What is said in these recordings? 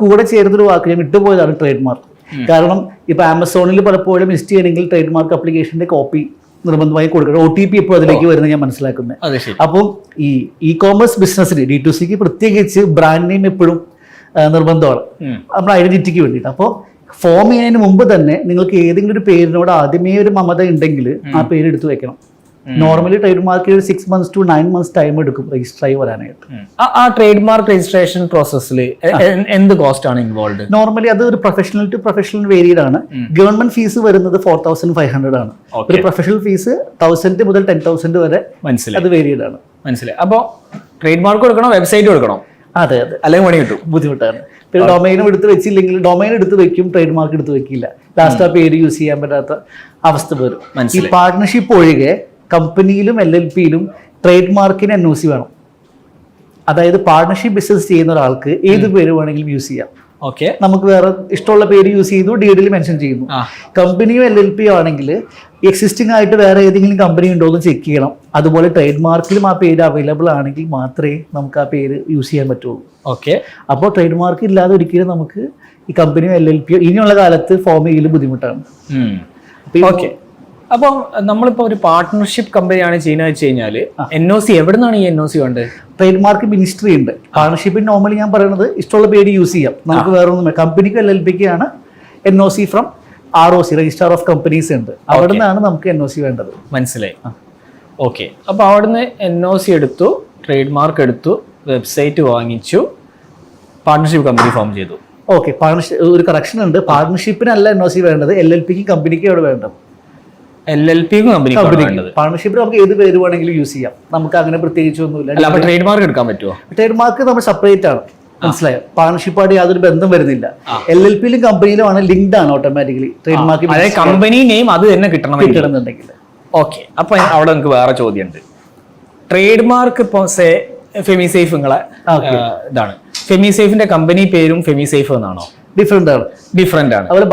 കൂടെ ചേർന്നൊരു വാക്ക് ഞാൻ വിട്ടുപോയതാണ് ട്രേഡ് മാർക്ക്. കാരണം ഇപ്പൊ ആമസോണിൽ പലപ്പോഴും ലിസ്റ്റ് ചെയ്യണമെങ്കിൽ ട്രേഡ് മാർക്ക് അപ്ലിക്കേഷന്റെ കോപ്പി നിർബന്ധമായി കൊടുക്കണം. OTP ഇപ്പോൾ അതിലേക്ക് വരുന്നത് ഞാൻ മനസ്സിലാക്കുന്നത്. അപ്പം ഈ ഇ-കോമേഴ്സ് ബിസിനസ്സിന് D2Cക്ക് പ്രത്യേകിച്ച് ബ്രാൻഡ് നെയിം എപ്പോഴും നിർബന്ധമാണ് നമ്മുടെ ഐഡന്റിറ്റിക്ക് വേണ്ടിയിട്ട്. അപ്പോൾ ഫോം ചെയ്യുന്നതിന് മുമ്പ് തന്നെ നിങ്ങൾക്ക് ഏതെങ്കിലും ഒരു പേരിനോട് ആദ്യമേ ഒരു മമത ഉണ്ടെങ്കിൽ ആ പേര് എടുത്തു വെക്കണം. Normally trade mark 6 months to 9 months time എടുക്കും രജിസ്റ്റർ ആയി വരാനായിട്ട്. ആ ട്രേഡ് മാർക്ക് രജിസ്ട്രേഷൻ പ്രോസസ്സിൽ എന്ത് കോസ്റ്റ് ആണ് ഇൻവോൾവ്? നോർമലി അത് ഒരു പ്രൊഫഷണൽ ടു പ്രൊഫഷണൽ വേരിയഡ് ആണ്. ഗവൺമെന്റ് ഫീസ് വരുന്നത് 4,500 ആണ്. ഒരു പ്രൊഫഷണൽ ഫീസ് 1,000 മുതൽ 10,000 വരെ അത് വേരിയഡ് ആണ്. മനസ്സിലായി. അപ്പോൾ ട്രേഡ് മാർക്ക് കൊടുക്കണം, വെബ്സൈറ്റ് കൊടുക്കണം. അതെ അതെ, അല്ലെങ്കിൽ പണി കിട്ടും. ബുദ്ധിമുട്ടാണ്. പിന്നെ ഡൊമൈനും എടുത്ത് വെച്ചില്ലെങ്കിൽ ഡൊമൈൻ എടുത്ത് വെക്കും, ട്രേഡ് മാർക്ക് എടുത്ത് വെക്കില്ല. ലാസ്റ്റ് ആ പേര് യൂസ് ചെയ്യാൻ പറ്റാത്ത അവസ്ഥ വരും. ഈ പാർട്ട്ണർഷിപ്പ് ഒഴികെ കമ്പനിയിലും LLPയിലും ട്രേഡ് മാർക്കിന് NOC വേണം. അതായത് പാർട്ട്ണർഷിപ്പ് ബിസിനസ് ചെയ്യുന്ന ഒരാൾക്ക് ഏത് പേര് വേണമെങ്കിലും യൂസ് ചെയ്യാം. ഓക്കെ, നമുക്ക് വേറെ ഇഷ്ടമുള്ള പേര് യൂസ് ചെയ്തു, ഡീഡിൽ മെൻഷൻ ചെയ്യുന്നു. കമ്പനിയും LLPയോ ആണെങ്കിൽ എക്സിസ്റ്റിംഗ് ആയിട്ട് വേറെ ഏതെങ്കിലും കമ്പനി ഉണ്ടോ എന്ന് ചെക്ക് ചെയ്യണം. അതുപോലെ ട്രേഡ് മാർക്കിലും ആ പേര് അവൈലബിൾ ആണെങ്കിൽ മാത്രമേ നമുക്ക് ആ പേര് യൂസ് ചെയ്യാൻ പറ്റുള്ളൂ. ഓക്കെ, അപ്പോൾ ട്രേഡ് മാർക്ക് ഇല്ലാതെ ഒരിക്കലും നമുക്ക് ഈ കമ്പനിയോ LLPയോ ഇനിയുള്ള കാലത്ത് ഫോം ചെയ്യൽ ബുദ്ധിമുട്ടാണ്. ഓക്കെ, അപ്പം നമ്മളിപ്പോൾ ഒരു പാർട്ട്ണർഷിപ്പ് കമ്പനിയാണ് ചെയ്യുന്നത് വെച്ച് കഴിഞ്ഞാൽ NOC എവിടെ നിന്നാണ് ഈ NOC വേണ്ടത്? ട്രേഡ് മാർക്ക് മിനിസ്ട്രി ഉണ്ട്. പാർട്ണർഷിപ്പിന് നോർമലി ഞാൻ പറയുന്നത് ഇഷ്ടമുള്ള പേര് യൂസ് ചെയ്യാം, നമുക്ക് വേറെ ഒന്നും. കമ്പനിക്ക് LLPക്ക് ആണ് NOC from ROC, register of companies ഉണ്ട്. അവിടെ നിന്നാണ് നമുക്ക് NOC വേണ്ടത്. മനസ്സിലായി. ഓക്കെ, അപ്പോൾ അവിടുന്ന് NOC എടുത്തു, ട്രേഡ് മാർക്ക് എടുത്തു, വെബ്സൈറ്റ് വാങ്ങിച്ചു, പാർട്ട്ണർഷിപ്പ് കമ്പനി ഫോം ചെയ്തു. ഓക്കെ, ഒരു കറക്ഷൻ ഉണ്ട്. പാർട്ണർഷിപ്പിനല്ല NOC വേണ്ടത്, LLPക്കും കമ്പനിക്കും അവിടെ വേണ്ടത്. LLPക്കും കമ്പനിക്കും. പാർട്ണർഷിപ്പിൽ നമുക്ക് ഏത് പേര് വേണമെങ്കിലും യൂസ് ചെയ്യാം, നമുക്ക് അങ്ങനെ പ്രത്യേകിച്ചൊന്നുമില്ല. ട്രേഡ് മാർക്ക് എടുക്കാൻ പറ്റുമോ? ട്രേഡ് മാർക്ക് നമ്മൾ സെപ്പറേറ്റ് ആണ്, മനസ്സിലായോ? പാർട്ണർഷിപ്പായിട്ട് യാതൊരു ബന്ധം വരുന്നില്ല. LLPയിലും കമ്പനിയിലും ആണ്, ലിങ്ക്ഡ് ആണ് automatically trade mark. Company name അത് തന്നെ കിട്ടണമെന്നുണ്ടെങ്കിൽ. ഓക്കെ, അപ്പൊ അവിടെ നമുക്ക് വേറെ ചോദ്യമുണ്ട്. ട്രേഡ് മാർക്ക് ഇപ്പോൾ ഫെമിസേഫ് നിങ്ങളെ ഇതാണ്, ഫെമിസേഫിന്റെ കമ്പനി പേരും ഫെമിസേഫ് എന്നാണോ? ഡിഫറെന്റ് ആണ്. അതുപോലെ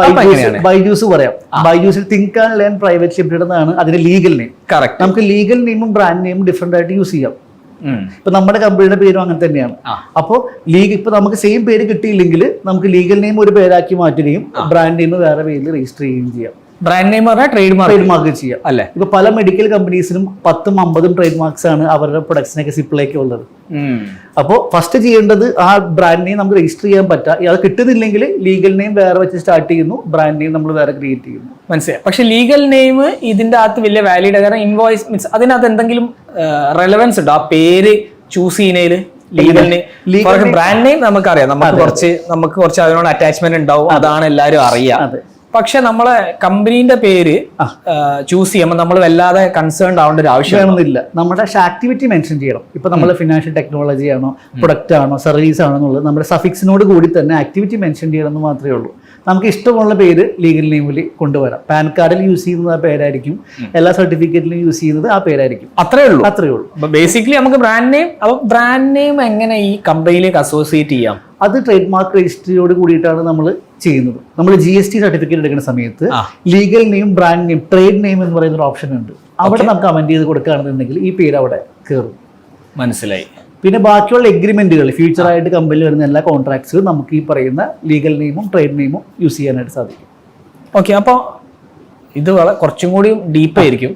ബൈജൂസ് പറയാം. ബൈജൂസിൽ think and learn private limited എന്നാണ് അതിന്റെ ലീഗൽ നെയിം. കറക്റ്റ്. നമുക്ക് ലീഗൽ നെയിമും ബ്രാൻഡ് നെയിമും ഡിഫറെന്റ് ആയിട്ട് യൂസ് ചെയ്യാം. ഇപ്പൊ നമ്മുടെ കമ്പനിയുടെ പേരും അങ്ങനെ തന്നെയാണ്. അപ്പോൾ ഇപ്പൊ നമുക്ക് സെയിം പേര് കിട്ടിയില്ലെങ്കിൽ നമുക്ക് ലീഗൽ നെയിം ഒരു പേരാക്കി മാറ്റുകയും ബ്രാൻഡ് നെയിം വേറെ പേരിൽ രജിസ്റ്റർ ചെയ്യുകയും ചെയ്യാം. ബ്രാൻഡ് നെയിം പറഞ്ഞാൽ ട്രേഡ് മാർക്ക് ചെയ്യാം അല്ലെ? ഇപ്പൊ പല മെഡിക്കൽ കമ്പനീസിനും 10ഉം 50ഉം ട്രേഡ് മാർക്സ് ആണ് അവരുടെ പ്രൊഡക്ട്സിനൊക്കെ സിപ്പിലേക്ക് ഉള്ളത്. അപ്പോൾ ഫസ്റ്റ് ചെയ്യേണ്ടത് ആ ബ്രാൻഡ് നെയിം നമുക്ക് രജിസ്റ്റർ ചെയ്യാൻ പറ്റാ. അത് കിട്ടുന്നില്ലെങ്കിൽ ലീഗൽ നെയിം വേറെ വെച്ച് സ്റ്റാർട്ട് ചെയ്യുന്നു, ബ്രാൻഡ് നെയിം നമ്മൾ വേറെ ക്രിയേറ്റ് ചെയ്യുന്നു. മനസ്സിലായി. പക്ഷെ ലീഗൽ നെയിം ഇതിന്റെ അകത്ത് വലിയ വാലിഡ്, കാരണം ഇൻവോയ്സ് മീൻസ് അതിനകത്ത് എന്തെങ്കിലും റെലവൻസ് ഉണ്ടോ ആ പേര് ചൂസ് ചെയ്യുന്നതിൽ? ലീഗൽ നെയിം, ബ്രാൻഡ് നെയിം നമുക്കറിയാം, നമുക്ക് കുറച്ച് അതിനോട് അറ്റാച്ച്മെന്റ് ഉണ്ടാവും, അതാണ് എല്ലാവരും അറിയാം. പക്ഷെ നമ്മളെ കമ്പനീന്റെ പേര് ചൂസ് ചെയ്യുമ്പോൾ നമ്മൾ വല്ലാതെ കൺസേൺഡ് ആവേണ്ട ഒരു ആവശ്യമൊന്നുമില്ല. നമ്മുടെ ആക്ടിവിറ്റി മെൻഷൻ ചെയ്യണം. ഇപ്പൊ നമ്മൾ ഫിനാൻഷ്യൽ ടെക്നോളജി ആണോ, പ്രൊഡക്റ്റ് ആണോ, സർവീസ് ആണോ എന്നുള്ളത് നമ്മുടെ സഫിക്സിനോട് കൂടി തന്നെ ആക്ടിവിറ്റി മെൻഷൻ ചെയ്യണം എന്ന് മാത്രമേ ഉള്ളൂ. നമുക്ക് ഇഷ്ടമുള്ള പേര് ലീഗൽ നെയിമിൽ കൊണ്ടുവരാം. പാൻ കാർഡിൽ യൂസ് ചെയ്യുന്നത് ആ പേരായിരിക്കും, എല്ലാ സർട്ടിഫിക്കറ്റിലും യൂസ് ചെയ്യുന്നത് ആ പേരായിരിക്കും. അത്രേ ഉള്ളൂ. ബേസിക്കലി നമുക്ക് ബ്രാൻഡ് നെയിം എങ്ങനെ ഈ കമ്പനിയിലേക്ക് അസോസിയേറ്റ് ചെയ്യാം? അത് ട്രേഡ് മാർക്ക് രജിസ്ട്രിയോട് കൂടിയിട്ടാണ് നമ്മൾ ചെയ്യുന്നത്. നമ്മൾ GST സർട്ടിഫിക്കറ്റ് എടുക്കുന്ന സമയത്ത് legal name, brand name, trade name എന്ന് പറയുന്ന ഒരു ഓപ്ഷൻ ഉണ്ട്. അവിടെ നമുക്ക് കമന്റ് ചെയ്ത് കൊടുക്കുകയാണെന്നുണ്ടെങ്കിൽ ഈ പേര് അവിടെ കയറും. മനസ്സിലായി. പിന്നെ ബാക്കിയുള്ള എഗ്രിമെന്റുകൾ, ഫ്യൂച്ചറായിട്ട് കമ്പനിയിൽ വരുന്ന എല്ലാ കോൺട്രാക്ട്സും നമുക്ക് ഈ പറയുന്ന ലീഗൽ നെയിമും ട്രേഡ് നെയിമും യൂസ് ചെയ്യാനായിട്ട് സാധിക്കും. ഓക്കെ, അപ്പോൾ ഇത് കുറച്ചും കൂടി ഡീപ്പായിരിക്കും.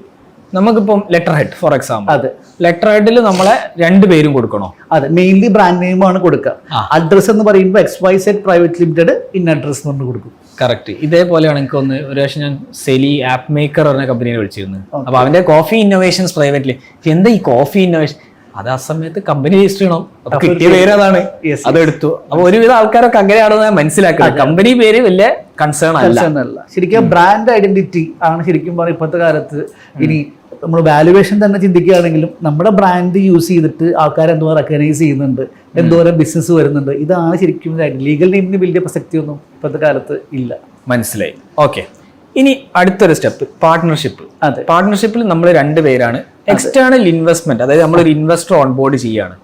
നമുക്കിപ്പം ലെറ്റർ ഹെഡ് ഫോർ എക്സാമ്പിൾ, അതെ, ലെറ്റർ ഹെഡിൽ നമ്മളെ 2 പേരും കൊടുക്കണോ? അതെ, മെയിൻലി ബ്രാൻഡ് നെയിമാണ് കൊടുക്കുക. അഡ്രസ് എന്ന് പറയുമ്പോൾ XYZ private limited in address എന്ന് പറഞ്ഞു കൊടുക്കും. കറക്റ്റ്. ഇതേപോലെയാണ് എനിക്ക് ഒന്ന് ഒരു പ്രാവശ്യം ഞാൻ സെലി ആപ്പ് മേക്കർ പറഞ്ഞ കമ്പനിയെ വിളിച്ചിരുന്നു. അപ്പൊ അവന്റെ കോഫി ഇന്നോവേഷൻസ് പ്രൈവറ്റ്ലി, എന്താ ഈ കോഫി ഇന്നോവേഷൻ, അത് ആ സമയത്ത് കമ്പനി രജിസ്റ്റർ ചെയ്യണം, കിട്ടിയ പേര് അതാണ്, അതെടുത്തു. അപ്പൊ ഒരുവിധ ആൾക്കാരൊക്കെ അങ്ങനെയാണെന്ന് മനസ്സിലാക്കുന്നത്. കമ്പനി പേര് വലിയ കൺസേൺ അല്ല. ശരിക്കും ബ്രാൻഡ് ഐഡന്റിറ്റി ആണ് ശരിക്കും പറഞ്ഞാൽ ഇപ്പോഴത്തെ കാലത്ത്. ഇനി നമ്മൾ വാല്യുവേഷൻ തന്നെ ചിന്തിക്കുകയാണെങ്കിലും നമ്മുടെ ബ്രാൻഡ് യൂസ് ചെയ്തിട്ട് ആൾക്കാർ എന്തോരം റെക്കഗ്നൈസ് ചെയ്യുന്നുണ്ട്, എന്തോരം ബിസിനസ് വരുന്നുണ്ട്, ഇതാണ് ശരിക്കും ലീഗൽ നെയിമിന് വലിയ പ്രസക്തിയൊന്നും ഇപ്പോഴത്തെ കാലത്ത് ഇല്ല. മനസ്സിലായി. ഓക്കെ, ഇനി അടുത്തൊരു സ്റ്റെപ്പ് പാർട്ട്ണർഷിപ്പ്. അതെ, പാർട്ട്ണർഷിപ്പിൽ നമ്മൾ 2 പേരാണ്. എക്സ്റ്റേണൽ ഇൻവെസ്റ്റ്മെന്റ്, അതായത് നമ്മളൊരു ഇൻവെസ്റ്റർ ഓൺബോർഡ് ചെയ്യാണ്.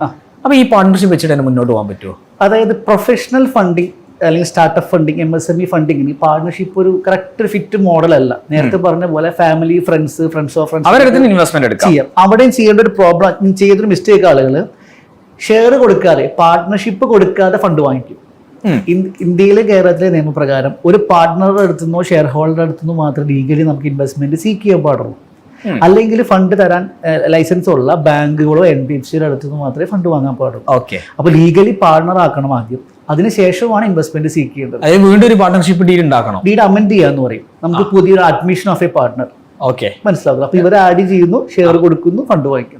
അപ്പൊ ഈ പാർട്ട്ണർഷിപ്പ് വെച്ചിട്ട് തന്നെ മുന്നോട്ട് പോകാൻ പറ്റുമോ? അതായത് പ്രൊഫഷണൽ ഫണ്ടിങ് അല്ലെങ്കിൽ സ്റ്റാർട്ടപ്പ് ഫണ്ടിങ്, MSME ഫണ്ടിങ്ങിന് പാർട്ണർഷിപ്പ് ഒരു കറക്റ്റ് ഫിറ്റ് മോഡൽ അല്ല. നേരത്തെ പറഞ്ഞ പോലെ ഫാമിലി, ഫ്രണ്ട്സ് ഓഫ് ഫ്രണ്ട്സ് അവരുടെ ഇൻവെസ്റ്റ്മെന്റ് ചെയ്യാം. അവിടെയും ചെയ്യേണ്ട ഒരു പ്രോബ്ലം, ചെയ്തൊരു മിസ്റ്റേക്ക് ആളുകൾ ഷെയർ കൊടുക്കാതെ, പാർട്ട്ണർഷിപ്പ് കൊടുക്കാതെ ഫണ്ട് വാങ്ങിക്കും. ഇന്ത്യയിലെ കേരളത്തിലെ നിയമപ്രകാരം ഒരു പാർട്ട്ണറുടെ അടുത്തുനിന്നോ ഷെയർ ഹോൾഡറുടെ അടുത്തുനിന്നോ മാത്രമേ ലീഗലി നമുക്ക് ഇൻവെസ്റ്റ്മെന്റ് സീക്ക് ചെയ്യാൻ പാടുള്ളൂ. അല്ലെങ്കിൽ ഫണ്ട് തരാൻ ലൈസൻസ് ഉള്ള ബാങ്കുകളോ NBFCയുടെ അടുത്തുനിന്ന് മാത്രമേ ഫണ്ട് വാങ്ങാൻ പാടുള്ളൂ. അപ്പൊ ലീഗലി പാർട്ണർ ആക്കണം ആദ്യം, അതിനുശേഷമാണ് ഇൻവെസ്റ്റ്മെന്റ് സീക്ക് ചെയ്യേണ്ടത്. വീണ്ടും ഒരു പാർട്ണർഷിപ്പ് ഡീൽ ഉണ്ടാക്കണം. ഡീഡ് അമെൻഡ് ചെയ്യാന്ന് പറയും, നമുക്ക് പുതിയൊരു അഡ്മിഷൻ ഓഫ് എ പാർട്ണർ. മനസ്സിലാവുക. അപ്പൊ ഇവരെ ആഡ് ചെയ്യുന്നു, ഷെയർ കൊടുക്കുന്നു, ഫണ്ട് വാങ്ങിക്കുന്നു.